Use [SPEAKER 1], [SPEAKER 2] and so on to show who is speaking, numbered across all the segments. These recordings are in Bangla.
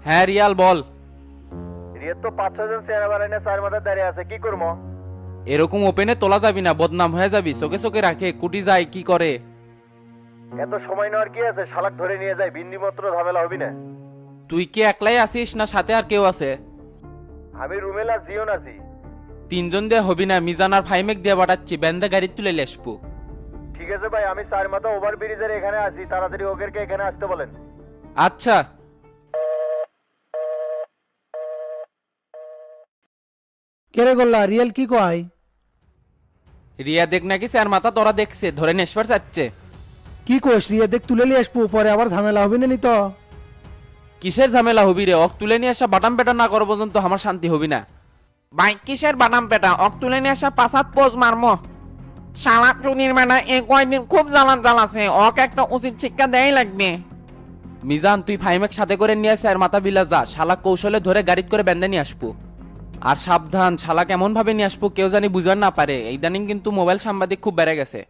[SPEAKER 1] হ্যাঁ রিয়াল বল।
[SPEAKER 2] রিয়ের তো 5-6 জন চেহারা বানাইনে চার মাথায় দাঁড়িয়ে আছে, কি করবো?
[SPEAKER 1] এরকম ওপেনে তোলা যাবি না, বদনাম হয়ে যাবি। চোখে চোখে রাখে কুটি যায় কি করে।
[SPEAKER 2] এত সময় নেওয়ার কি আছে, শালাক ধরে নিয়ে যায়, বিন্দিমাত্র ঝামেলা হবি না।
[SPEAKER 1] তুই কি একলাই আছিস না সাথে আর কেউ আছে?
[SPEAKER 2] আমি রুমেল আর জিওন আছি।
[SPEAKER 1] তিনজন দিয়ে হবি না, মিজান আর ফাইমেক দিয়ে পাঠাচ্ছি, ব্যান্ডে গাড়ি তুলে লেসবো।
[SPEAKER 2] ঠিক আছে ভাই, আমি চার মাথা ওভার ব্রিজের এখানে আছি, তাড়াতাড়ি ওদেরকে এখানে আসতে বলেন।
[SPEAKER 1] আচ্ছা।
[SPEAKER 3] কেরে গোল্লা রিয়েল কি কয়?
[SPEAKER 1] রিয়া দেখ নাকি স্যার মাথা তোরা দেখছে, ধরে নেসবার চাচ্ছে।
[SPEAKER 3] কি কোষ রিয়া দেখ তুলে নিয়ে আসবো, পরে আবার ঝামেলা হবে না নি তো?
[SPEAKER 1] কিসের ঝামেলা হবি রে? অক তুলে নিয়ে আসা বাটাম পেটা না করো পর্যন্ত আমার শান্তি হবি না।
[SPEAKER 4] ভাই কিসের বাদাম পেটা, অক তুলে নিয়ে আসা পাঁচাত পোজ মারমো। শালা চুনির মেনা এ কয়দিন খুব জ্বালাছে, অক একটা উচিত শিক্ষা দেয় লাগবে।
[SPEAKER 1] মিজান তুই ফাইমেক সাথে করে নিয়ে আসে আর মাথা বিলা যা, শালা কৌশলে ধরে গাড়িত করে ব্যান্ডে নিয়ে আসবো। আর সাবধান, শালা কেমন ভাবে নিয়ে আসবো কেউ জানি বুঝার না পারে। ইদানিং কিন্তু মোবাইল সাংবাদিক খুব বেড়ে গেছে।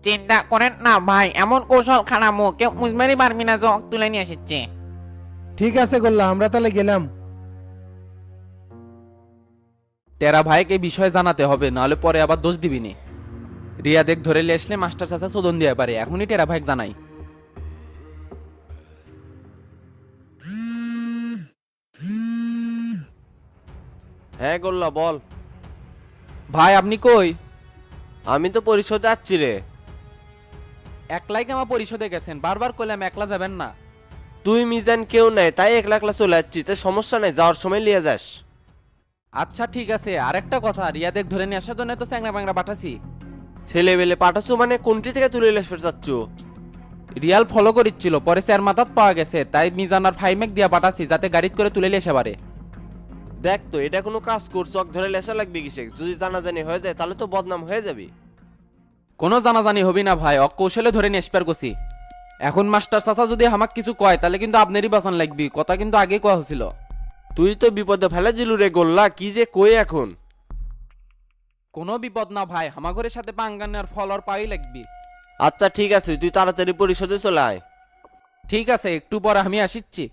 [SPEAKER 4] চিন্তা করেন না ভাই, এমন কৌশল খারাপো কেউ বুঝবারই পারবি না যে অক তুলে নিয়ে এসেছে।
[SPEAKER 3] ঠিক আছে গোল্লা, আমরা তাহলে গেলাম।
[SPEAKER 1] টেরা ভাইকে এই বিষয়ে জানাতে হবে, নাহলে পরে আবার দোষ দিবি নি। রিয়া দেখ ধরে নিয়ে আসলে মাস্টার চাচা চোদন দিয়ে পারে, এখনই টেরা ভাইক জানাই।
[SPEAKER 5] হ্যাঁ গোল্লা বল।
[SPEAKER 1] ভাই আপনি কই?
[SPEAKER 5] আমি তো পরিষদে আসছি রে।
[SPEAKER 1] একলাই কেমা পরিষদে গেছেন? বারবার কইলাম একলা যাবেন না।
[SPEAKER 5] তুই মিজান কেউ নাই, তাই একলা একলা চলে যাচ্ছি, তাই সমস্যা নাই, যাওয়ার সময় নিয়ে যাস।
[SPEAKER 1] আচ্ছা ঠিক আছে, আরেকটা কথা, রিয়া দেখ ধরে নিয়ে আসার জন্য তো চ্যাংরা ব্যাংরা পাঠাছি।
[SPEAKER 5] ছেলে বেলে পাঠাচ্ছ মানে কোনটি থেকে তুলে লেসপে চাচ্ছ?
[SPEAKER 1] রিয়াল ফলো করিচ্ছিল, পরে স্যার মাথাত পাওয়া গেছে, তাই মিজান আর ফাইমেক দিয়া পাঠাছি যাতে গাড়িত করে তুলে নিয়ে এসে পারে।
[SPEAKER 5] দেখ তো এটা কোনো কাজ করছ, ধরে লেসা লাগবে কিসে? যদি জানাজানি হয়ে যায় তাহলে তো বদনাম হয়ে যাবি।
[SPEAKER 1] কোনো জানাজানি হবি না ভাই, অকৌশলে ধরে নিয়ে আসবার গছি। এখন মাস্টার চাচা যদি আমাক কিছু কয় তাহলে কিন্তু আপনারই বাঁচান লাগবি, কথা কিন্তু আগে কোয়া হয়েছিল।
[SPEAKER 5] তুই তো বিপদে ফেলে দিলু রে গোল্লা, কি যে কই এখন?
[SPEAKER 1] কোনো বিপদ না ভাই, হামাগরের সাথে পাঙ্গানের ফল আর পাই লাগবি।
[SPEAKER 5] আচ্ছা ঠিক আছে, তুই তাড়াতাড়ি পরিষদে চলে আয়।
[SPEAKER 1] ঠিক আছে, একটু পর আমি আসিচ্ছি।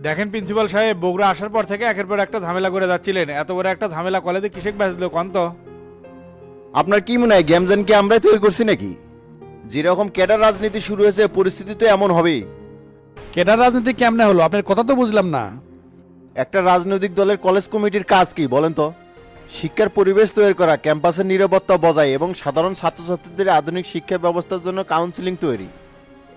[SPEAKER 6] দেখেন প্রিন্সিপাল সাহেব, বগুড়া আসার পর থেকে একের পর একটা ঝামেলা করে যাচ্ছিলেন, এত বড় একটা ঝামেলা কলেজে কিসে বাজলো কন তো?
[SPEAKER 2] আপনার কি মনে হয় গেমজান কি আমরাই তৈরি করছি নাকি? যেরকম ক্যাডার রাজনীতি শুরু হয়েছে, পরিস্থিতি তো এমন হবেই।
[SPEAKER 6] কেটার রাজনীতি কেমনে হলো আপনার কথা তো বুঝলাম না।
[SPEAKER 2] একটা রাজনৈতিক দলের কলেজ কমিটির কাজ কি বলেন তো? শিক্ষার পরিবেশ তৈরি করা, ক্যাম্পাসের নিরাপত্তা বজায় এবং সাধারণ ছাত্রছাত্রীদের আধুনিক শিক্ষা ব্যবস্থার জন্য কাউন্সিলিং তৈরি।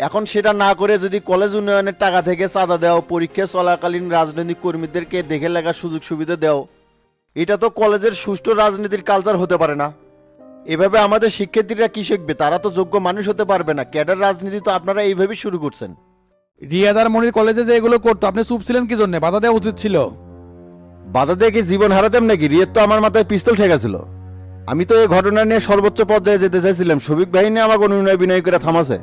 [SPEAKER 2] এখন সেটা না করে যদি কলেজ উন্নয়নের টাকা থেকে চাঁদা দেও, পরীক্ষা চলাকালীন রাজনৈতিক কর্মীদেরকে দেখে লেখার সুযোগ সুবিধা দেও, এটা তো কলেজের সুষ্ঠু রাজনীতির কালচার হতে পারে না। এভাবে আমাদের শিক্ষার্থীরা কি শিখবে? তারা তো যোগ্য মানুষ হতে পারবে না। ক্যাডার রাজনীতি তো আপনারা এইভাবেই শুরু করছেন।
[SPEAKER 6] রিয়াদার মনির কলেজে যে এগুলো করতো আপনি চুপ ছিলেন কি জন্য? বাধা দেওয়া উচিত ছিল।
[SPEAKER 2] বাধা দিয়ে কি জীবন হারাতাম নাকি? রিয়ের তো আমার মাথায় পিস্তল ঠেকাছিল। আমি তো এই ঘটনা নিয়ে সর্বোচ্চ পর্যায়ে যেতে চাইছিলাম, সবিক বাহিনী আমাকে অনুনয় বিনয় করে থামাছে।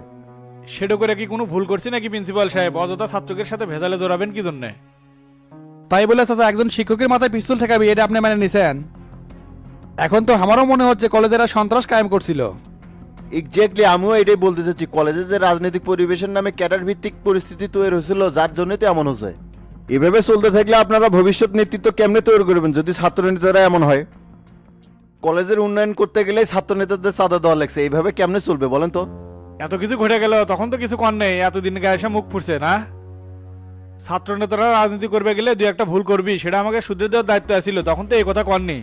[SPEAKER 6] সেটা করে কি কোনো ভুল করছি নাকি প্রিন্সিপাল সাহেব? অযথা ছাত্রকের সাথে ভেজালে জড়াবেন কি জন্য? তাই বলে চাচা একজন শিক্ষকের মাথায় পিস্তল ঠেকাবি, এটা আপনি মানে নিছেন? এখন তো আমারও মনে হচ্ছে কলেজেরা সন্ত্রাস কায়েম করছিল।
[SPEAKER 2] এক্স্যাক্টলি, আমিও এটাই বলতে চাচ্ছি। কলেজে যে রাজনৈতিক পরিবেশের নামে ক্যাডার ভিত্তিক পরিস্থিতি তৈরি হয়েছিল, যার জন্যই তো এমন হচ্ছে। এভাবে চলতে থাকলে আপনারা ভবিষ্যৎ নেতৃত্ব কেমনে তৈরি করবেন যদি ছাত্র নেতারা এমন হয়? কলেজের উন্নয়ন করতে গেলে ছাত্র নেতাদের চাঁদা দেওয়া লাগছে, এইভাবে কেমনে চলবে বলেন তো?
[SPEAKER 6] এত কিছু ঘটে গেল তখন তো কিছু কর নেই, এতদিন গায়ে এসে মুখ ফুটছে না। ছাত্র নেতারা রাজনীতি করবে গেলে দুই একটা ভুল করবি, সেটা আমাকে শুধরে দেওয়ার দায়িত্ব আছিল, তখন তো এই কথা করনি।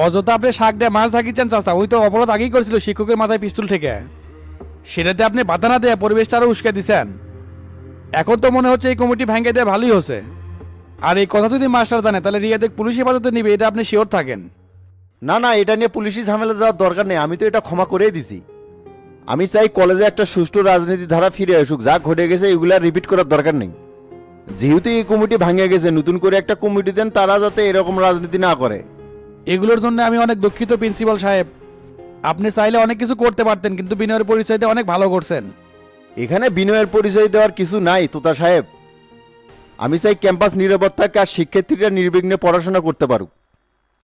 [SPEAKER 6] অযথা আপনি শাক দিয়ে মাছ থাকিছেন চাচা, ওই তো অপরাধ আগেই করেছিল শিক্ষকের মাথায় পিস্তল থেকে। সেটাতে আপনি বাধা না দিয়ে পরিবেশটা আরো উস্কে দিচ্ছেন। এখন তো মনে হচ্ছে এই কমিটি ভেঙে দেওয়া ভালোই হচ্ছে। আর এই কথা যদি মাস্টার জানে তাহলে রিয়াদের পুলিশ হেফাজতে নিবে, এটা আপনি শিওর থাকেন?
[SPEAKER 2] না না, এটা নিয়ে পুলিশি ঝামেলা যাওয়ার দরকার নেই। আমি তো এটা ক্ষমা করেই দিছি। আমি চাই কলেজে একটা সুষ্ঠু রাজনীতি ধারা ফিরে আসুক। যা ঘটে গেছে এগুলা রিপিট করার দরকার নেই। যেহেতু এই কমিটি ভাঙে গেছে, নতুন করে একটা কমিটি দেন, তারা যাতে এরকম রাজনীতি না করে।
[SPEAKER 6] এগুলোর জন্য আমি অনেক দুঃখিত প্রিন্সিপাল সাহেব। আপনি চাইলে অনেক কিছু করতে পারতেন, কিন্তু বিনয়ের পরিচয় দিয়ে অনেক ভালো করছেন।
[SPEAKER 2] এখানে বিনয়ের পরিচয় দেওয়ার কিছু নাই তোতা সাহেব। আমি চাই ক্যাম্পাস নিরাপত্তাকে আর শিক্ষার্থীরা নির্বিঘ্নে পড়াশোনা করতে পারুক।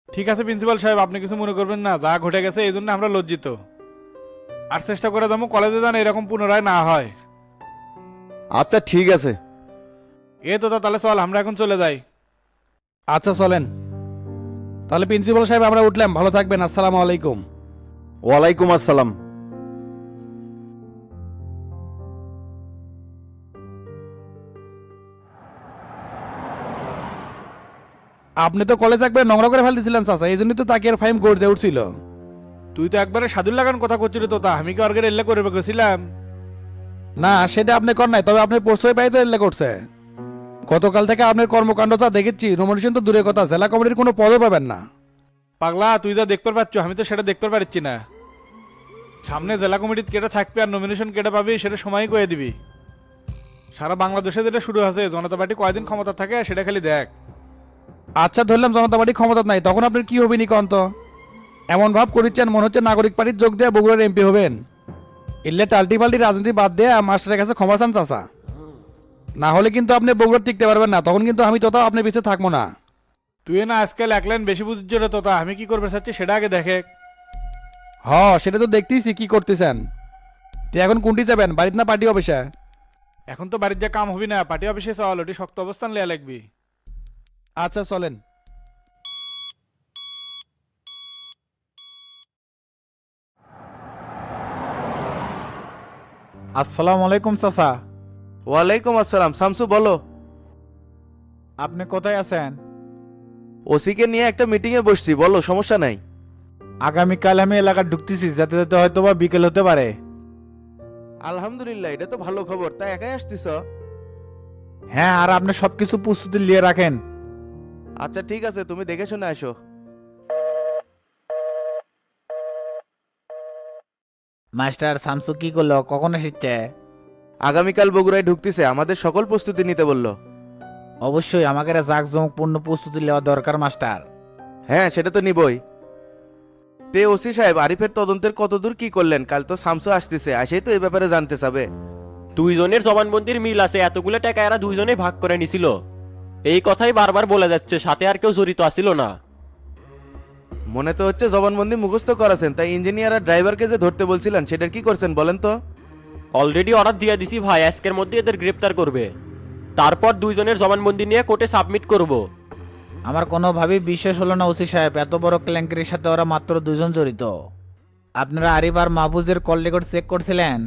[SPEAKER 6] ঠিক আছে প্রিন্সিপাল সাহেব, আপনি কিছু মনে করবেন না, যা ঘটে গেছে এই জন্য আমরা লজ্জিত। আর চেষ্টা করে যাবো কলেজে যান এরকম পুনরায় না হয়।
[SPEAKER 2] আচ্ছা ঠিক আছে।
[SPEAKER 6] এ তো তাহলে চল আমরা এখন চলে যাই।
[SPEAKER 3] আচ্ছা চলেন তাহলে প্রিন্সিপাল সাহেব আমরা উঠলাম, ভালো থাকবেন, আসসালামু আলাইকুম।
[SPEAKER 2] ওয়ালাইকুম আসসালাম।
[SPEAKER 3] আপনি তো কলেজ একবার নোংরা করে ফেলতেছিলেন চাচা, এই জন্যই তো তাকে আর ফাইম গড়তে উঠছিল।
[SPEAKER 6] তুই তো একবারে সাদুর লাগান কথা করছিলি তো, তা আমি কি অর্গের এল্লে করবে গেছিলাম?
[SPEAKER 3] না সেটা আপনি কর নাই, তবে আপনি প্রশ্রয় পাই তো এলে করছে। গতকাল থেকে আপনার কর্মকাণ্ড যা দেখেছি, নমিনেশন তো দূরের কথা, জেলা কমিটির কোনো পদও পাবেন না।
[SPEAKER 6] পাগলা তুই যা দেখতে পাচ্ছ আমি তো সেটা দেখতে পারছি না। সামনে জেলা কমিটির কেটে থাকবে আর নমিনেশন কেটে পাবি সেটা সময়ই কয়ে দিবি। সারা বাংলাদেশে যেটা শুরু আছে, জনতা পার্টি কয়দিন ক্ষমতা থাকে সেটা খালি দেখ।
[SPEAKER 3] আচ্ছা ধরলাম জনতা পার্টি ক্ষমতা নাই, তখন আপনার কি হবে নিকন্ত? এমন ভাব করিচ্ছেন মনে হচ্ছে নাগরিক পার্টির যোগ দিয়ে বগুড়ার এমপি হবেন। এলে টাল্টি পাল্টি রাজনীতি বাদ দিয়ে মাস্টারের কাছে ক্ষমা চান চাচা, না হলে কিন্তু আপনি বগুড়া টিকতে পারবেন না, তখন কিন্তু আমি তোতাও আপনার পিছিয়ে থাকবো না।
[SPEAKER 6] তুই না আজকাল এক লাইন বেশি বুঝছিস রে তোতা, আমি কি করবে চাচ্ছি সেটা আগে দেখে।
[SPEAKER 3] হ সেটা তো দেখতেইছি কি করতেছেন। তো এখন কোনটি যাবেন, বাড়িতে না পার্টি অফিসে?
[SPEAKER 6] এখন তো বাড়ির যা কাম হবি না, পার্টি অফিসে চল, ওটি শক্ত অবস্থান লিয়া লাগবি।
[SPEAKER 3] আচ্ছা চলেন।
[SPEAKER 7] আসসালামু আলাইকুম চাচা।
[SPEAKER 2] ওয়ালাইকুম আসসালাম। শামসু বলো।
[SPEAKER 7] আপনি কোথায় আছেন?
[SPEAKER 2] ওসিকে নিয়ে একটা মিটিংয়ে বসছি, বলো সমস্যা নাই।
[SPEAKER 7] আগামীকাল আমি এলাকা ঢুকতেছি, যেতে যেতে হয়তো বা বিকেল হতে পারে।
[SPEAKER 2] আলহামদুলিল্লাহ, এটা তো ভালো খবর। তাই একাই আসতেছ?
[SPEAKER 7] হ্যাঁ, আর আপনি সবকিছু প্রস্তুতি নিয়ে রাখেন।
[SPEAKER 2] আচ্ছা ঠিক আছে, তুমি দেখে শুনে আসো।
[SPEAKER 7] মাস্টার শামসু কি করলো, কখন এসেছে?
[SPEAKER 2] আগামীকাল বগুড়ায় ঢুকতেছে, আমাদের সকল প্রস্তুতি নিতে বললো।
[SPEAKER 7] অবশ্যই আমাকে জাঁকজমকপূর্ণ প্রস্তুতি নেওয়া দরকার মাস্টার।
[SPEAKER 2] হ্যাঁ সেটা তো নিবই। তে ওসি সাহেব, আরিফের তদন্তের কতদূর কি করলেন? কাল তো শামসু আসতেছে, আসেই তো এই ব্যাপারে জানতে চাবে।
[SPEAKER 5] দুইজনের জবানবন্দির মিল আছে, এতগুলো টাকা এরা দুইজনে ভাগ করে নিছিল। এই কথাই বারবার বলে যাচ্ছে, সাথে আর কেউ জড়িত আসিল না।
[SPEAKER 2] মনে তো হচ্ছে জবানবন্দি মুখস্থ করাছেন, তাই ইঞ্জিনিয়ার আর ড্রাইভারকে যে ধরতে বলছিলেন সেটার কি করছেন বলেন তো?
[SPEAKER 5] অলরেডি অর্ডার দিয়ে দিছি ভাই, আজকের মধ্যে এদের গ্রেপ্তার করবে। তারপর দুইজনের জবানবন্দি নিয়ে কোর্টে সাবমিট করব।
[SPEAKER 7] আমার কোনোভাবেই বিশ্বাস হলো না ওসি সাহেব, এত বড় কেলেঙ্কারির সাথে ওরা মাত্র দুজন জড়িত। আপনারা আরিফ আর মাহফুজের কল রেকর্ড চেক করছিলেন?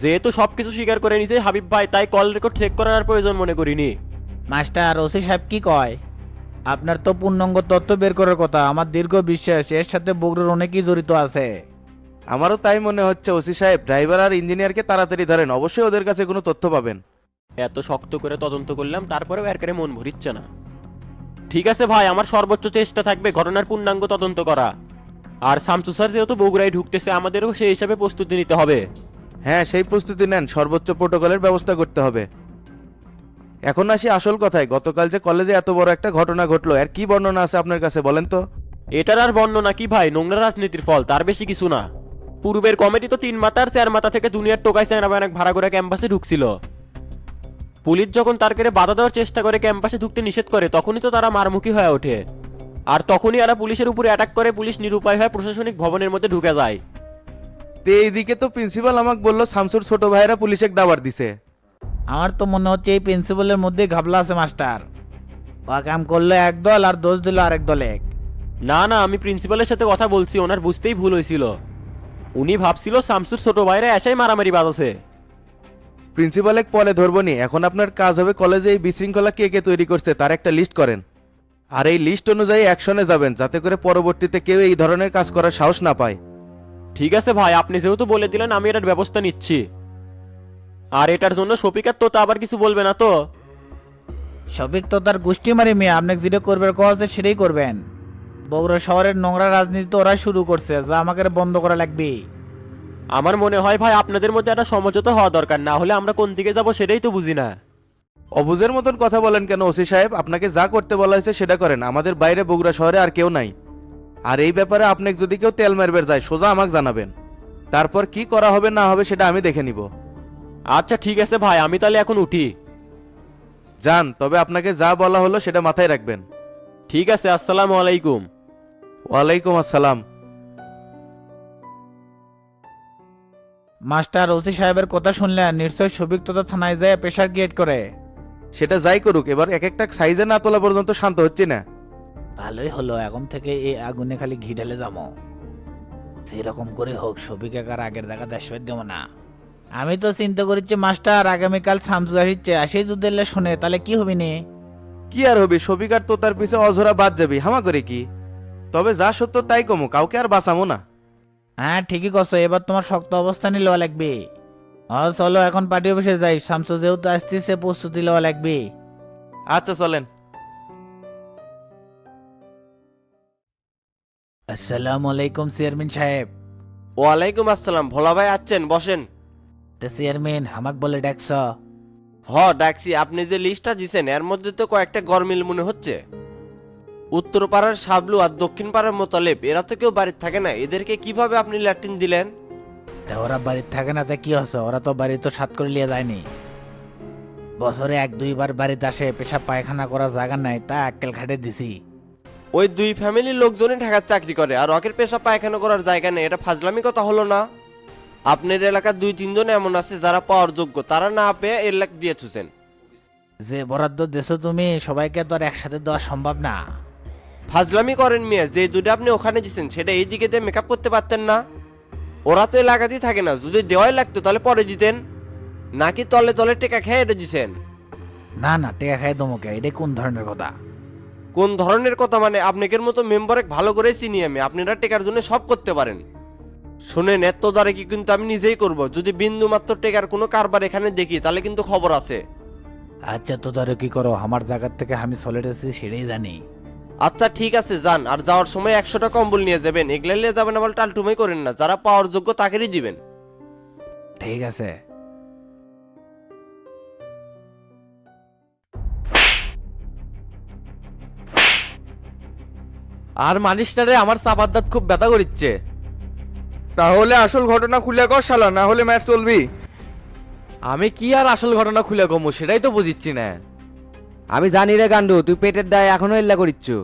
[SPEAKER 5] যেহেতু সবকিছু স্বীকার করে নিছে হাবিব ভাই, তাই কল রেকর্ড চেক করার আর প্রয়োজন মনে করিনি।
[SPEAKER 7] মাস্টার ওসি সাহেব কি কয়? আপনার তো পূর্ণাঙ্গ তথ্য বের করার কথা, আমার দীর্ঘ বিশ্বাস এর সাথে বগুড়ার অনেকেই জড়িত আছে।
[SPEAKER 2] আমারও তাই মনে হচ্ছে ওসি সাহেব, ড্রাইভার আর ইঞ্জিনিয়ারকে তাড়াতাড়ি ধরেন, অবশ্যই ওদের কাছে কোনো তথ্য পাবেন।
[SPEAKER 5] এত শক্ত করে তদন্ত করলাম, তারপরেও এর কারে মন ভরিচ্ছে না। ঠিক আছে ভাই, আমার সর্বোচ্চ চেষ্টা থাকবে ঘটনার পূর্ণাঙ্গ তদন্ত করা। আর শামসু স্যার যেহেতু বগুড়ায় ঢুকতেছে, আমাদেরও সেই হিসাবে প্রস্তুতি নিতে হবে।
[SPEAKER 2] হ্যাঁ সেই প্রস্তুতি নেন, সর্বোচ্চ প্রোটোকলের ব্যবস্থা করতে হবে। এখন আসি আসল কথায়, গতকাল যে কলেজে এত বড় একটা ঘটনা ঘটলো, এর কি বর্ণনা আছে আপনার কাছে বলেন তো?
[SPEAKER 5] এটার আর বর্ণনা কি ভাই, নোংরা রাজনীতির ফল, তার বেশি কিছু না। পূর্বের কমিটি তো 3 মাথার 4 মাথা থেকে দুনিয়ার টোকাই সেনাবাহিনী ভাড়া করে ক্যাম্পাসে ঢুকছিল। পুলিশ যখন তার করে বাধা দেওয়ার চেষ্টা করে, ক্যাম্পাসে ঢুকতে নিষেধ করে, তখনই তো তারা মারমুখী হয়ে ওঠে। আর তখনই এরা পুলিশের উপরে অ্যাটাক করে, পুলিশ নিরুপায় হয়ে প্রশাসনিক ভবনের মধ্যে ঢুকে যায়।
[SPEAKER 2] তে এইদিকে তো প্রিন্সিপাল আমাকে বললো শামসুর ছোট ভাইরা পুলিশে দাবার দিছে।
[SPEAKER 7] আমার তো মনে হচ্ছে এই প্রিন্সিপালের মধ্যে ঘাবলা আছে মাস্টার। ও কাম করলো এক দল আর দোষ দিল আরেক দলে।
[SPEAKER 5] না না, আমি প্রিন্সিপালের সাথে কথা বলছি, ওনার বুঝতেই ভুল হয়েছিল। উনি ভাবছিল শামসুর ছোট ভাইরা এসাই মারামারি বাজাছে।
[SPEAKER 2] প্রিন্সিপাল এক পলে ধরবনি, এখন আপনার কাজ হবে কলেজে এই বিশৃঙ্খলা কে কে তৈরি করছে তার একটা লিস্ট করেন। আর এই লিস্ট অনুযায়ী অ্যাকশনে যাবেন, যাতে করে পরবর্তীতে কেউ এই ধরনের কাজ করার সাহস না পায়।
[SPEAKER 5] ঠিক আছে ভাই, আপনি যেহেতু বলে দিলেন, আমি এটার ব্যবস্থা নিচ্ছি। আর এটার জন্য শফিকার তো আবার কিছু বলবে না তো?
[SPEAKER 7] সবিক তো তার গোষ্ঠী মারি মেয়ে, আপনাকে যেটা করবার কথা আছে সেটাই করবেন। বগুড়া শহরের নোংরা রাজনীতি তো ওরা শুরু করছে, যা আমাকে বন্ধ করা লাগবে।
[SPEAKER 5] আমার মনে হয় ভাই, আপনাদের মধ্যে একটা সমঝোতা হওয়া দরকার, না হলে আমরা কোন দিকে যাব সেটাই তো বুঝি না।
[SPEAKER 2] অবুঝের মতন কথা বলেন কেন ওসি সাহেব? আপনাকে যা করতে বলা হয়েছে সেটা করেন, আমাদের বাইরে বগুড়া শহরে আর কেউ নাই। আর এই ব্যাপারে আপনাকে যদি কেউ তেল মারবে যায়, সোজা আমাকে জানাবেন, তারপর কি করা হবে না হবে সেটা আমি দেখে নিব।
[SPEAKER 5] আচ্ছা ঠিক আছে ভাই, আমি তাহলে এখন উঠি।
[SPEAKER 2] যান, তবে আপনাকে যা বলা হলো সেটা মাথায় রাখবেন।
[SPEAKER 5] ঠিক আছে, আসসালামু আলাইকুম।
[SPEAKER 2] ওয়ালাইকুম আসসালাম।
[SPEAKER 7] মাস্টার ওসি সাহেবের কথা শুনলেন, নিশ্চয় সবিক তোতা থানায় যায় প্রেশার ক্রিয়েট করে।
[SPEAKER 8] সেটা যাই করুক, এবার এক একটা সাইজে না তোলা পর্যন্ত শান্ত হচ্ছে না।
[SPEAKER 7] ভালোই হলো, এখন থেকে এই আগুনে খালি ঘি ঢেলে যাবো। সেরকম করে হোক, সবিক একার আগের জায়গা আসবে দেব না। আমি তো চিন্তা করছি মাস্টার, আগামীকাল শামসু আসছে, আসে যদি এলে শুনে তাহলে কি হবি নি?
[SPEAKER 8] কি আর হবে, সবিকার তো তার পিছে অঝরা বাদ যাবি, হামা করে কি। তবে যা সত্য তাই কমো, কাউকে আর বাঁচামো না।
[SPEAKER 7] হ্যাঁ ঠিকই কছো, এবার তোমার শক্ত অবস্থানই লওয়া লাগবে। চলো এখন পার্টি অফিসে যাই, শামসু যেহেতু আসতেছে প্রস্তুতি লওয়া লাগবে।
[SPEAKER 8] আচ্ছা চলেন।
[SPEAKER 7] আসসালামু আলাইকুম চেয়ারম্যান সাহেব।
[SPEAKER 5] ওয়ালাইকুম আসসালাম, ভোলা ভাই আছেন, বসেন।
[SPEAKER 7] তে চেয়ারম্যান আমাক বলে ডাকছ?
[SPEAKER 5] ডাকছি, আপনি যে লিস্টটা দিছেন এর মধ্যে তো কয়েকটা গরমিল মনে হচ্ছে। উত্তর পাড়ার সাবলু আর দক্ষিণ পাড়ার মোতালেব এরা তো কেউ বাড়িতে থাকে না, এদেরকে কিভাবে আপনি ল্যাট্রিন দিলেন?
[SPEAKER 7] তা ওরা বাড়িতে থাকে না, তা কি হচ্ছে? ওরা তো বাড়ি তো সাত করে লিয়ে যায়নি। বছরে এক দুইবার বাড়িতে আসে, পেশাব পায়খানা করার জায়গা নাই, তা আক্কেল খাটে দিছি।
[SPEAKER 5] ওই দুই ফ্যামিলির লোকজনই ঢাকার চাকরি করে আর রকের পেশা পায়খানা করার জায়গা নেই, এটা ফাজলামি কথা হলো না? আপনার এলাকার দুই তিনজন এমন আছে যারা পাওয়ার যোগ্য, তারা না পেয়ে এলাকা দিয়ে থুছেন।
[SPEAKER 7] যে বরাদ্দ দেছো তুমি, সবাইকে তো আর একসাথে দেওয়া সম্ভব না।
[SPEAKER 5] ফাজলামি করেন মিয়া, যে দুটো আপনি ওখানে দিচ্ছেন সেটা এই দিকে দিয়ে মেকআপ করতে পারতেন না? ওরা তো এলাকাতেই থাকে না, যদি দেওয়াই লাগতো তাহলে পরে দিতেন, নাকি তলে তলে টেকা খেয়ে এটা দিছেন?
[SPEAKER 7] না না, টেকা খাই দমকে, এটা কোন ধরনের কথা?
[SPEAKER 5] কোন ধরনের কথা মানে? আপনাদের মতো মেম্বারে ভালো করে চিনি আমি, আপনারা টেকার জন্য সব করতে পারেন। শোনেন, এত দ্বারা কি কিন্তু আমি নিজেই করব, যদি বিন্দু মাত্র টেকার কোনো কারবার এখানে দেখি তাহলে কিন্তু খবর আছে।
[SPEAKER 7] আচ্ছা তো তারে কি করো, আমার জায়গার থেকে আমি চলে এসেছি সেটাই জানি।
[SPEAKER 5] আচ্ছা ঠিক আছে যান, আর যাওয়ার সময় 100টা কম্বল নিয়ে যাবেন, এগুলা নিয়ে যাবেন আবার টালটুমাই করেন না, যারা পাওয়ার যোগ্য তাকেরই দিবেন।
[SPEAKER 7] ঠিক আছে।
[SPEAKER 1] আর মানিস না রে, আমার চাপার দাঁত খুব ব্যথা করিচ্ছে।
[SPEAKER 8] তাহলে আসল ঘটনা খুলে কর শালা, না হলে ম্যাচ চলবি।
[SPEAKER 1] আমি কি আর আসল ঘটনা খুলে কমু সেটাই তো বুঝিচ্ছি না।
[SPEAKER 9] আমি জানি রে গান্ডু, তুই পেটের দায় এখনো ইল্লা করিচ্ছু।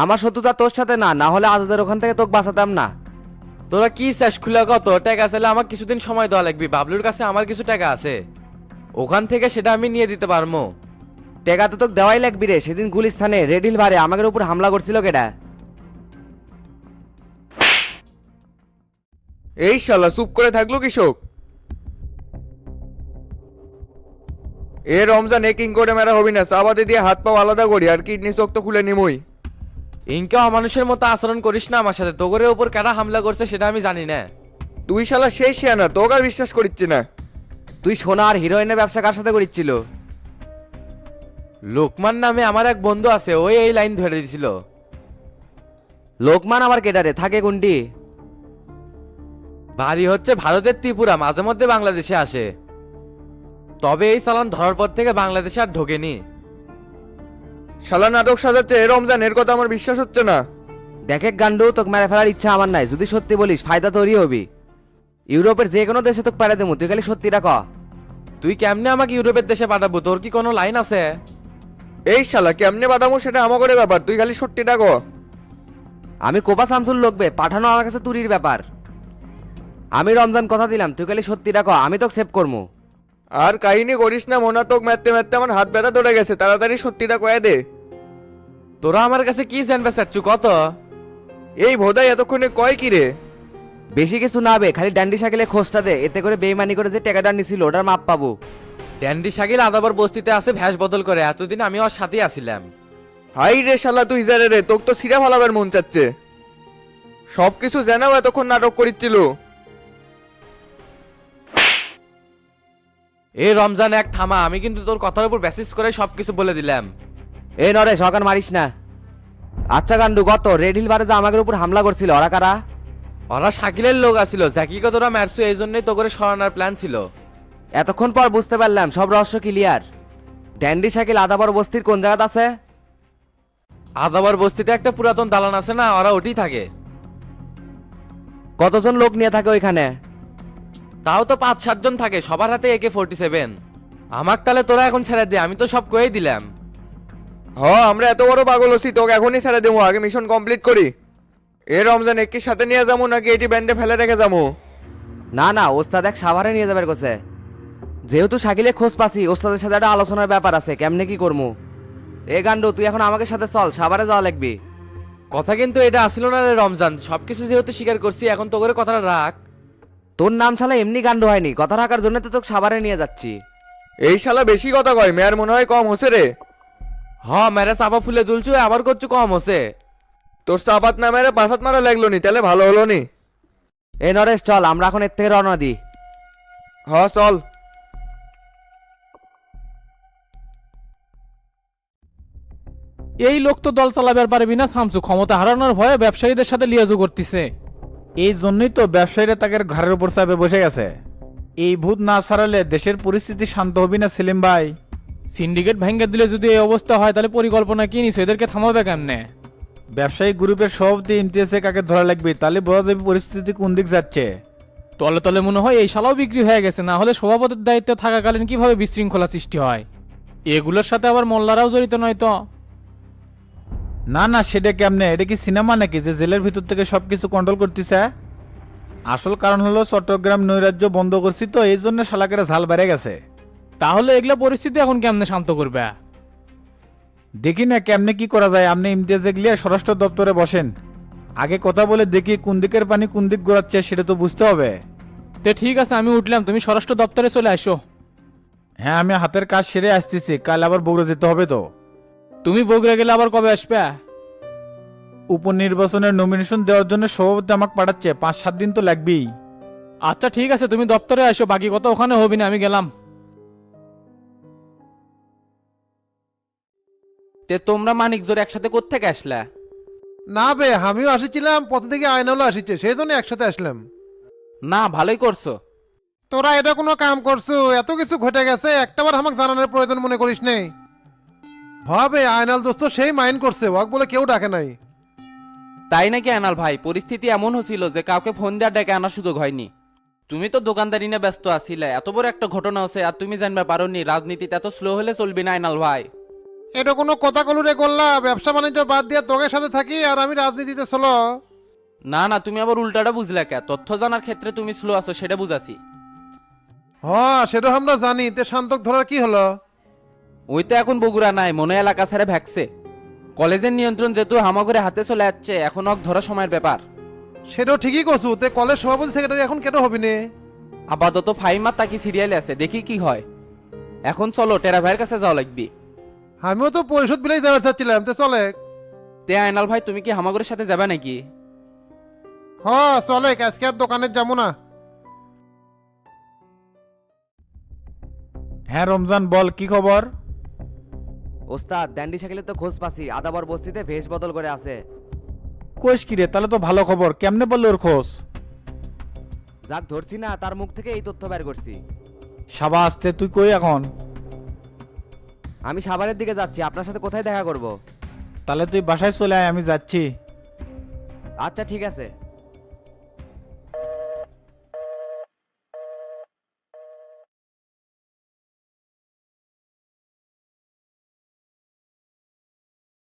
[SPEAKER 9] আমার শত্রুতা তোর সাথে না, না হলে আজাদের ওখান থেকে তোকে বাঁচাতাম না।
[SPEAKER 1] তোরা কি চাস খুলে কত টাকা চাইলে আমার কিছুদিন সময় দেওয়া লাগবে, বাবলুর কাছে আমার কিছু টাকা আছে, ওখান থেকে সেটা আমি নিয়ে দিতে পারবো।
[SPEAKER 9] টেকা তো তোকে দেওয়াই লাগবি রে। সেদিন গুলিস্থানে রেডিল ভারে আমাদের উপর হামলা করছিল কেডা?
[SPEAKER 8] এই শালা চুপ করে থাকলো কৃষক। এ রমজান কিং করে মেরা হবি না, চাবাতে দিয়ে হাত পা আলাদা করি আর কিডনি চোখ তো খুলে নিমই।
[SPEAKER 1] ইনকে অমানুষের মতো আচরণ করিস না আমার সাথে, তোগরের উপর কারা হামলা করছে সেটা আমি জানি না।
[SPEAKER 8] তুই শালা শেষ শিয়ানা, তোকে আর বিশ্বাস করিচ্ছে না।
[SPEAKER 9] তুই সোনা আর হিরোইনের ব্যবসা কার সাথে করিচ্ছিল?
[SPEAKER 1] লোকমান নামে আমার এক বন্ধু আছে, ওই এই লাইন ধরে দিছিল।
[SPEAKER 9] লোকমান আবার কেডা রে, থাকে কোনটি?
[SPEAKER 1] বাড়ি হচ্ছে ভারতের ত্রিপুরা, মাঝে মধ্যে বাংলাদেশে আসে, তবে এই চালান ধরার পর থেকে বাংলাদেশে আর ঢোকেনি।
[SPEAKER 8] শালা নাটক সাজাচ্ছে, এ রমজান এর কথা আমার বিশ্বাস হচ্ছে না।
[SPEAKER 9] দেখে গান্ডু, তোকে মেরে ফেলার ইচ্ছা আমার নাই। যদি সত্যি বলিস ফায়দা তোরই হবি। ইউরোপের যে কোনো দেশে তোকে পাঠিয়ে দেবো, তুই খালি সত্যিটা ক।
[SPEAKER 1] তুই কেমনে আমাকে ইউরোপের দেশে পাঠাবো? তোর কি কোনো লাইন আছে?
[SPEAKER 8] এই শালা কেমনে বাদামো সেটা আমাকে ব্যাপার, তুই খালি সত্যিটা ক।
[SPEAKER 9] আমি কোপা শামসুল লোকবে, পাঠানো আমার কাছে তুরির ব্যাপার। আমি রমজান কথা দিলাম, তুই খালি সত্যিটা ক, আমি তোকে সেভ করবো।
[SPEAKER 8] আর কাহিনী করিস না, মোনা তোক মারতে মারতে আমার হাত ব্যথা ধরে গেছে, তাড়াতাড়ি সত্যিটা কয়ে দে।
[SPEAKER 1] তোরা আমার কাছে কি জানবে চাচ্ছু কত?
[SPEAKER 8] এই ভোদাই এতক্ষণে কয় কি রে?
[SPEAKER 9] বেশি কিছু না বে, খালি ড্যান্ডি সাইকেলে খোঁজটা দে, এতে করে বেইমানি করে যে টাকাটা নিছিল ওটার মাপ পাবো।
[SPEAKER 1] ড্যান্ডি শাকিল আদাবার বস্তিতে আছে ভ্যাস বদল করে, এতদিন আমি ওর সাথেই আছিলাম।
[SPEAKER 8] হাই রে শালা তুই জানে রে, তোক তো সিরা ফালাবার মন চাচ্ছে। সবকিছু জানাও, এতক্ষণ নাটক করিচ্ছিল।
[SPEAKER 1] এই রমজান এক থামা, আমি কিন্তু তোর কথার উপর বেসিস করে সবকিছু বলে দিলাম।
[SPEAKER 9] এ নরে সরকার মারিস না। আচ্ছা গান্ডু, কত রেড হিল বারে যে আমাদের উপর হামলা করছিল ওরা কারা?
[SPEAKER 1] ওরা শাকিলের লোক আছিল, জ্যাকিকে তোরা মারছু, এই জন্যই তো করে সরানোর প্ল্যান ছিল।
[SPEAKER 9] এতক্ষণ পর বুঝতে পারলাম সব রহস্য ক্লিয়ার। ড্যান্ডি সাইকেল আদাবর বস্তির কোন জায়গাতে আছে?
[SPEAKER 1] আদাবার বস্তিতে একটা পুরাতন দালান আছে না, ওরা ওটি থাকে।
[SPEAKER 9] কতজন লোক নিয়ে থাকে ওইখানে?
[SPEAKER 1] তাও তো 5-7 জন থাকে, সবার হাতে AK-47। আমার তাহলে তোরা এখন ছেড়ে দে, আমি তো সব কয়েই দিলাম।
[SPEAKER 8] আমরা এত বড় পাগল হচ্ছি, তোকে এখনই ছেড়ে দেবো, আগে মিশন কমপ্লিট করি। এ রমজান একটির সাথে নিয়ে যাবো নাকি এটি ব্যান্ডে ফেলে রেখে যাবো?
[SPEAKER 9] না না, ওস্তাদ এক সাভারে নিয়ে যাবার কোসে। যেহেতু শাকিলে খোঁজ পাচ্ছি, ওস্তাদের সাথে একটা আলোচনার ব্যাপার আছে, কেমনে কি করবো। এ গান্ডু, তুই এখন আমাকে সাথে চল, সাভারে যাওয়া লাগবি।
[SPEAKER 10] কথা কিন্তু এটা আসিল না রে রমজান, সবকিছু যেহেতু স্বীকার করছি এখন তো করে কথাটা রাখ।
[SPEAKER 9] তোর নাম শালা এমনি গান্ডু হয়নি, কথা রাখার জন্য তো তোকে সাভারে নিয়ে যাচ্ছি।
[SPEAKER 8] এই শালা বেশি কথা কয়, মেয়ের মনে হয় কম হচ্ছে রে।
[SPEAKER 10] হ মেরে চাপা ফুলে তুলছু, আবার করছু কম হচ্ছে।
[SPEAKER 8] তোর চাপাত না মেরে পাঁচাত মারা লাগলো নি, তাহলে ভালো হলো নি।
[SPEAKER 9] এ নরেশ চল, আমরা এখন এর থেকে রওনা দিই।
[SPEAKER 8] হ চল।
[SPEAKER 3] এই লোক তো দল চালাবার পারবি না শামসু, ক্ষমতা হারানোর ভয়ে ব্যবসায়ীদের সাথে লিয়াজু করতেছে।
[SPEAKER 7] এই জন্যই তো ব্যবসায়ীরা তাকে ঘরের উপর চাপে বসে গেছে। এই ভূত না ছাড়ালে দেশের পরিস্থিতি শান্ত হবি না সেলিম ভাই।
[SPEAKER 3] সিন্ডিকেট ভেঙে দিলে যদি এই অবস্থা হয় তাহলে পরিকল্পনা কি নিছে, এদেরকে থামাবে কেমনে?
[SPEAKER 7] ব্যবসায়ী গ্রুপের সভাপতি ইমতিয়াজে কাকে ধরা লাগবে, তাহলে বোঝা যাবে পরিস্থিতি কোন দিক যাচ্ছে।
[SPEAKER 3] তলে তলে মনে হয় এই শালাও বিক্রি হয়ে গেছে, না হলে সভাপতির দায়িত্বে থাকাকালীন কিভাবে বিশৃঙ্খলা সৃষ্টি হয়। এগুলোর সাথে আবার মোল্লারাও জড়িত নয় তো?
[SPEAKER 7] না না, সেটা কেমনে? এটা কি সিনেমা নাকি যে জেলের ভিতর থেকে সবকিছু কন্ট্রোল করতেছে? আসল কারণ হলো চট্টগ্রাম নৈরাজ্য বন্ধ করছি তো, এই জন্য শালাকেরা ঝাল বেড়ে গেছে।
[SPEAKER 3] তাহলে এগুলা পরিস্থিতি এখন কেমনে শান্ত করবে?
[SPEAKER 7] দেখি না কেমনে কি করা যায়। আপনি ইমতিয়াজে গিয়ে স্বরাষ্ট্র দপ্তরে বসেন, আগে কথা বলে দেখি কোন দিকের পানি কোন দিক গড়াচ্ছে সেটা তো বুঝতে হবে।
[SPEAKER 3] তে ঠিক আছে, আমি উঠলাম, তুমি স্বরাষ্ট্র দপ্তরে চলে আসো।
[SPEAKER 7] হ্যাঁ, আমি হাতের কাজ সেরে আসতেছি, কাল আবার বগুড়া যেতে হবে তো।
[SPEAKER 3] তুমি বগুড়া গেলে আবার কবে আসবে?
[SPEAKER 7] উপনির্বাচনের নমিনেশন দেওয়ার জন্য সভাপতি আমাকে পাঠাচ্ছে, 5-7 দিন তো লাগবেই।
[SPEAKER 3] আচ্ছা ঠিক আছে, তুমি দপ্তরে আসো, বাকি কথা ওখানে হবি না, আমি গেলাম।
[SPEAKER 1] তে তোমরা মানিক জোর একসাথে কোত্থেকে আসলা?
[SPEAKER 11] না বে, আমিও আসিছিলাম, পথে থেকে আয়নালও আসিছে, সেই জন্য একসাথে আসলাম।
[SPEAKER 1] না ভালোই করছো।
[SPEAKER 11] তোরা এটা কোনো কাম করছো? এত কিছু ঘটে গেছে, একটাবার আমাকে জানানোর প্রয়োজন মনে করিস নেই? হবে আয়নাল দোস্ত সেই মাইন্ড করছে, ওয়াক বলে কেউ ডাকে নাই।
[SPEAKER 1] তাই নাকি আনাল ভাই? পরিস্থিতি এমন হছিল যে কাউকে ফোন দেওয়ার ডেকে আনার সুযোগ হয়নি। তুমি তো দোকানদারি নিয়ে ব্যস্ত আছিলে, এত বড় একটা ঘটনা হচ্ছে আর তুমি জানবে পারোনি? রাজনীতিতে এত স্লো হলে চলবি না আনাল ভাই।
[SPEAKER 11] এটা কোনো কথা কলুরে করলা? ব্যবসা বাণিজ্য বাদ দিয়ে তোকে সাথে থাকি আর আমি রাজনীতিতে চলো?
[SPEAKER 1] না না, তুমি আবার উল্টাটা বুঝলে কে? তথ্য জানার ক্ষেত্রে তুমি স্লো আছো সেটা বুঝাছি।
[SPEAKER 11] হ্যাঁ সেটা আমরা জানি, তে শান্তক ধরার কি হলো?
[SPEAKER 1] ওই তো এখন বগুড়া নাই, মনে এলাকা ছেড়ে ভ্যাকছে। কলেজের নিয়ন্ত্রণ যেহেতু হামাগুড়ে হাতে চলে যাচ্ছে, এখন অক ধরা সময়ের ব্যাপার।
[SPEAKER 11] সেটাও ঠিকই কছু, তে কলেজ সভাপতি সেক্রেটারি এখন কেন হবি নে?
[SPEAKER 1] আপাতত ফাইমার তাকি সিরিয়ালে আছে, দেখি কি হয়। এখন চলো, টেরা ভাইয়ের কাছে যাওয়া লাগবে।
[SPEAKER 11] আমিও তো পরিষদ বিলাই যাওয়ার চাচ্ছিলাম, তে চলে।
[SPEAKER 1] তে আয়নাল ভাই, তুমি কি হামাগুড়ের সাথে যাবে নাকি?
[SPEAKER 11] হ্যাঁ চলে, আজকে আর দোকানে যাবো না।
[SPEAKER 7] হ্যাঁ রমজান, বল কি খবর?
[SPEAKER 9] ওস্তাদ দ্যান্ডি শাকিলে তো খোঁজ পাচ্ছি, আদাবার বস্তিতে ভেষ বদল করে আছে।
[SPEAKER 7] কোষ কিরে, তাহলে তো ভালো খবর। কেমনে বললো ওর খোঁজ?
[SPEAKER 9] যাক ধরছি না, তার মুখ থেকে এই তথ্য বের করছি।
[SPEAKER 7] সাবাস, তে তুই কই এখন?
[SPEAKER 9] আমি সাভারের দিকে যাচ্ছি, আপনার সাথে কোথায় দেখা করব?
[SPEAKER 7] তাহলে তুই বাসায় চলে আয়, আমি যাচ্ছি।
[SPEAKER 9] আচ্ছা ঠিক আছে।